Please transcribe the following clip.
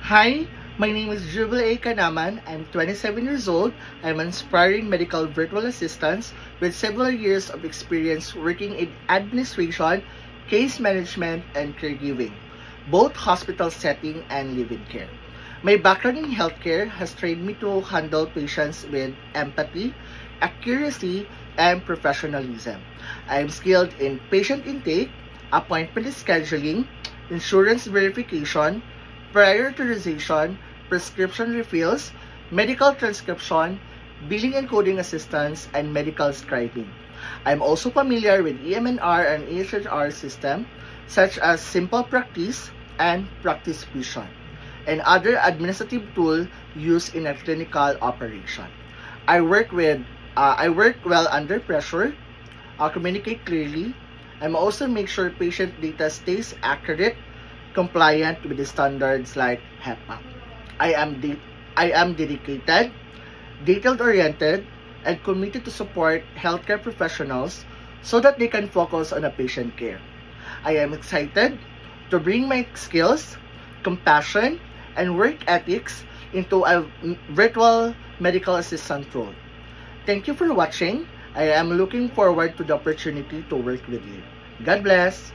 Hi, my name is Jubilee Kanaman. I'm 27 years old. I'm an aspiring medical virtual assistant with several years of experience working in administration, case management, and caregiving, both hospital setting and live-in care. My background in healthcare has trained me to handle patients with empathy, accuracy, and professionalism. I am skilled in patient intake, appointment scheduling, insurance verification, prior authorization, prescription refills, medical transcription, billing and coding assistance, and medical scribing. I'm also familiar with EMNR and EHR system such as Simple Practice and Practice Vision, and other administrative tools used in a clinical operation. I work well under pressure, communicate clearly, and also make sure patient data stays accurate, compliant with the standards like HEPA. I am dedicated, detail-oriented, and committed to support healthcare professionals so that they can focus on a patient care. I am excited to bring my skills, compassion, and work ethics into a virtual medical assistant role. Thank you for watching. I am looking forward to the opportunity to work with you. God bless.